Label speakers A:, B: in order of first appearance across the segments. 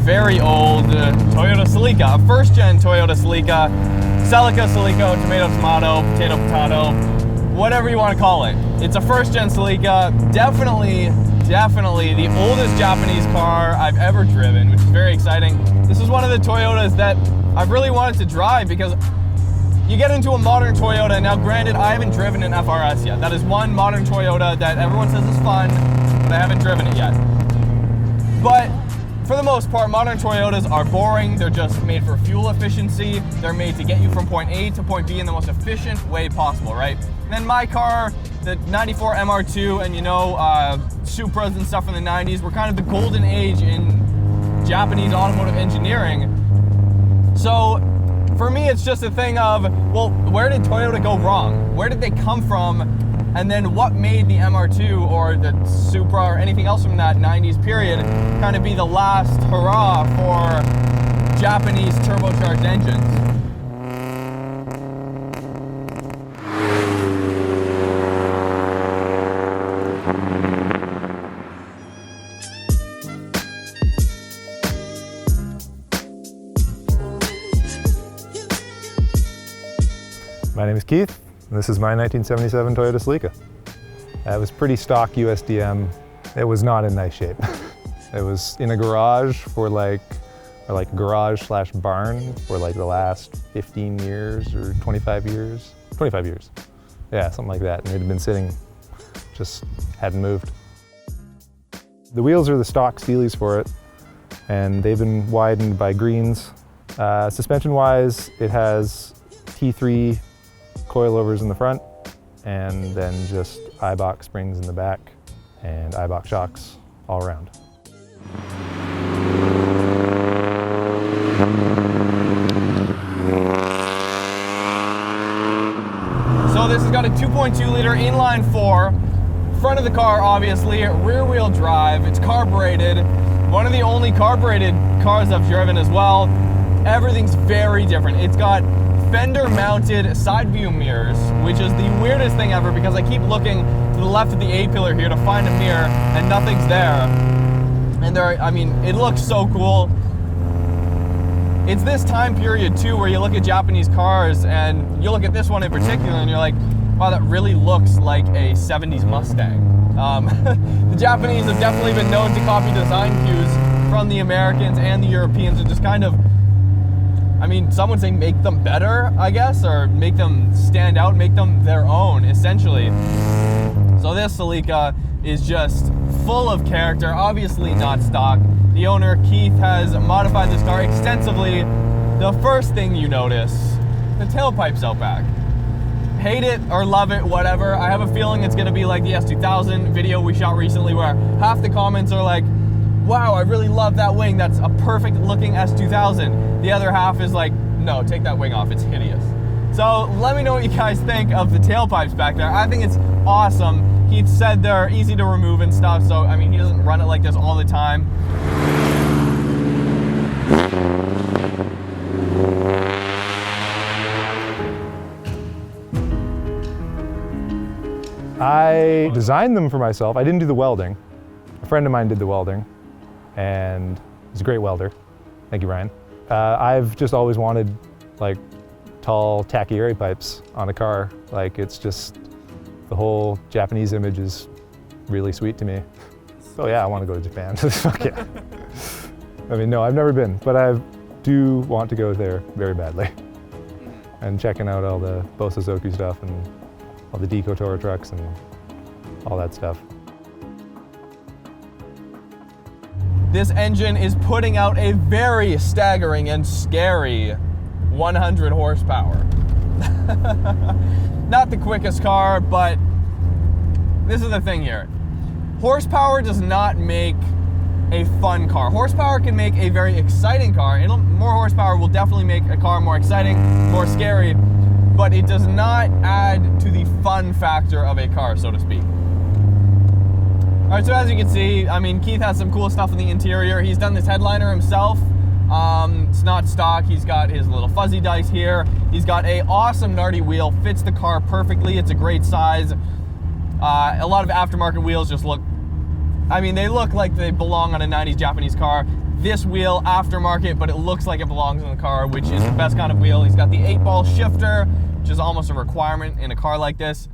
A: very old Toyota Celica, a first-gen Toyota Celica, Celica, Celica, tomato, potato, whatever you want to call it. It's a first-gen Celica, definitely the oldest Japanese car I've ever driven, which is very exciting. This is one of the Toyotas that I've really wanted to drive because you get into a modern Toyota. Now granted, I haven't driven an FRS yet. That is one modern Toyota that everyone says is fun, but I haven't driven it yet. But for the most part, modern Toyotas are boring. They're just made for fuel efficiency. They're made to get you from point A to point B in the most efficient way possible, right? And then my car, the 94 MR2 and Supras and stuff in the 90s were kind of the golden age in Japanese automotive engineering. So for me, it's just a thing of, well, where did Toyota go wrong? Where did they come from? And then what made the MR2 or the Supra or anything else from that 90s period kind of be the last hurrah for Japanese turbocharged engines?
B: My name is Keith, and this is my 1977 Toyota Celica. It was pretty stock USDM. It was not in nice shape. It was in a garage for garage/barn for like the last 15 years or 25 years. 25 years. Yeah, something like that. And it had been sitting, just hadn't moved. The wheels are the stock Steelies for it, and they've been widened by greens. Suspension-wise, it has T3 coilovers in the front, and then just Eibach springs in the back, and Eibach shocks all around.
A: So this has got a 2.2 liter inline 4, front of the car obviously, rear wheel drive, it's carbureted, one of the only carbureted cars I've driven as well. Everything's very different. It's got fender mounted side view mirrors, which is the weirdest thing ever because I keep looking to the left of the A-pillar here to find a mirror and nothing's there. And it looks so cool. It's this time period too where you look at Japanese cars and you look at this one in particular and you're like, wow, that really looks like a 70s Mustang. The Japanese have definitely been known to copy design cues from the Americans and the Europeans and just kind of, some would say make them better, I guess, or make them stand out, make them their own, essentially. So this Celica is just full of character, obviously not stock. The owner, Keith, has modified this car extensively. The first thing you notice, the tailpipes out back. Hate it or love it, whatever. I have a feeling it's gonna be like the S2000 video we shot recently where half the comments are like, wow, I really love that wing. That's a perfect looking S2000. The other half is like, no, take that wing off. It's hideous. So let me know what you guys think of the tailpipes back there. I think it's awesome. He said they're easy to remove and stuff. So, he doesn't run it like this all the time.
B: I designed them for myself. I didn't do the welding. A friend of mine did the welding, and he's a great welder. Thank you, Ryan. I've just always wanted tall, tacky area pipes on a car. It's just, the whole Japanese image is really sweet to me. So yeah, I want to go to Japan. Fuck yeah. No, I've never been, but I do want to go there very badly. And checking out all the Bosozoku stuff and all the Deco trucks and all that stuff.
A: This engine is putting out a very staggering and scary 100 horsepower. Not the quickest car, but this is the thing here. Horsepower does not make a fun car. Horsepower can make a very exciting car. More horsepower will definitely make a car more exciting, more scary, but it does not add to the fun factor of a car, so to speak. All right, so as you can see, Keith has some cool stuff in the interior. He's done this headliner himself. It's not stock. He's got his little fuzzy dice here. He's got a awesome Nardi wheel, fits the car perfectly. It's a great size. A lot of aftermarket wheels just look, they look like they belong on a 90s Japanese car. this wheel aftermarket, but it looks like it belongs in the car, which is the best kind of wheel. He's got the 8-ball shifter, which is almost a requirement in a car like this.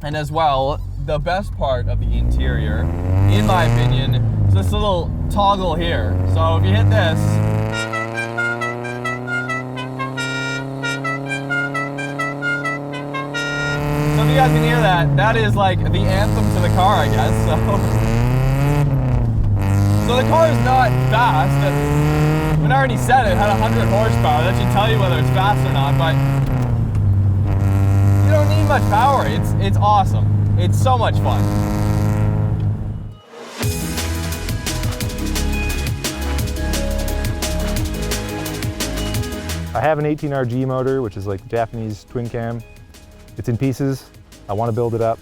A: And as well, the best part of the interior, in my opinion, is this little toggle here. So if you hit this, so if you guys can hear that, that is like the anthem to the car, I guess. So the car is not fast. I mean, I already said it had 100 horsepower. That should tell you whether it's fast or not, but you don't need much power. It's awesome. It's so much fun.
B: I have an 18RG motor, which is like Japanese twin cam. It's in pieces. I want to build it up.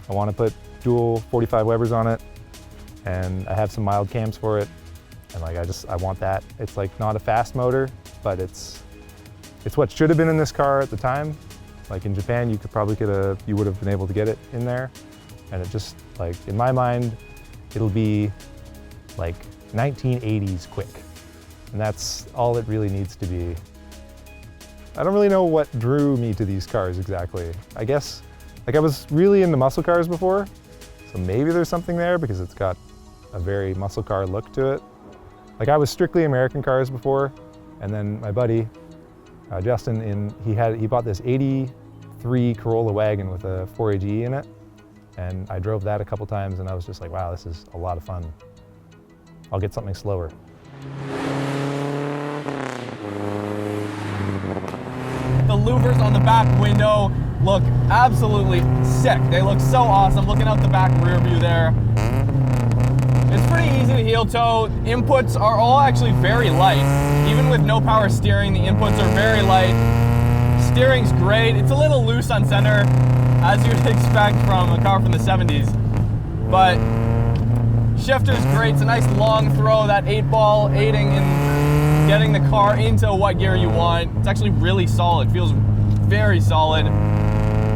B: I want to put dual 45 Webers on it, and I have some mild cams for it. And like I want that. It's like not a fast motor, but it's what should have been in this car at the time. Like in Japan, you would have been able to get it in there. And it just, like, in my mind, it'll be like 1980s quick. And that's all it really needs to be. I don't really know what drew me to these cars exactly. I guess, like, I was really into muscle cars before, so maybe there's something there because it's got a very muscle car look to it. Like, I was strictly American cars before, and then my buddy, Justin, he bought this 83 Corolla wagon with a 4AGE in it, and I drove that a couple times, and I was just like, wow, this is a lot of fun. I'll get something slower.
A: The louvers on the back window look absolutely sick. They look so awesome. Looking out the back rear view there. It's pretty easy to heel toe. Inputs are all actually very light. Even with no power steering, the inputs are very light. Steering's great. It's a little loose on center, as you would expect from a car from the 70s. But shifter's great. It's a nice long throw, that 8-ball aiding in getting the car into what gear you want. It's actually really solid. Feels very solid.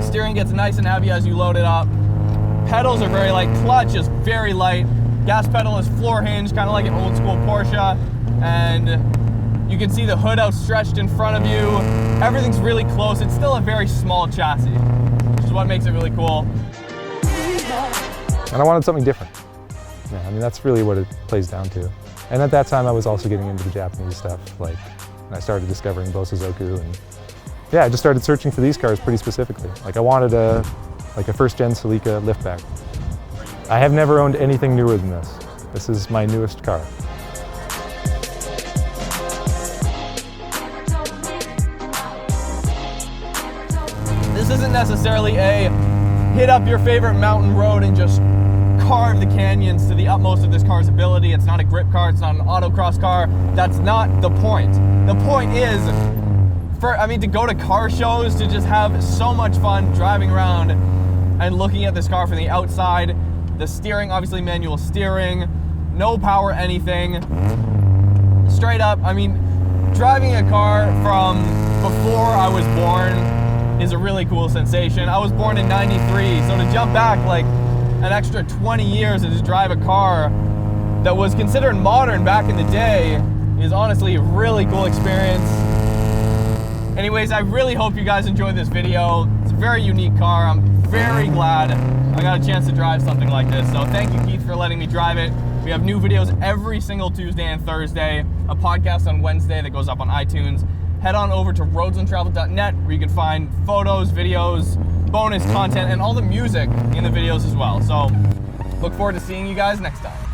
A: Steering gets nice and heavy as you load it up. Pedals are very light. Clutch is very light. Gas pedal is floor hinge, kind of like an old school Porsche. And you can see the hood outstretched in front of you. Everything's really close. It's still a very small chassis, which is what makes it really cool.
B: And I wanted something different. Yeah, I mean, that's really what it plays down to. And at that time, I was also getting into the Japanese stuff, like, and I started discovering Bosozoku, and yeah, I just started searching for these cars pretty specifically. Like, I wanted a first-gen Celica Liftback. I have never owned anything newer than this. This is my newest car.
A: This isn't necessarily a hit up your favorite mountain road and just carve the canyons to the utmost of this car's ability. It's not a grip car, it's not an autocross car. That's not the point. The point is, to go to car shows, to just have so much fun driving around and looking at this car from the outside. The steering, obviously manual steering, no power anything. Straight up, driving a car from before I was born is a really cool sensation. I was born in '93, so to jump back like an extra 20 years and just drive a car that was considered modern back in the day is honestly a really cool experience. Anyways, I really hope you guys enjoyed this video. It's a very unique car. I'm very glad I got a chance to drive something like this. So thank you, Keith, for letting me drive it. We have new videos every single Tuesday and Thursday, a podcast on Wednesday that goes up on iTunes. Head on over to roadsandtravel.net where you can find photos, videos, bonus content, and all the music in the videos as well. So look forward to seeing you guys next time.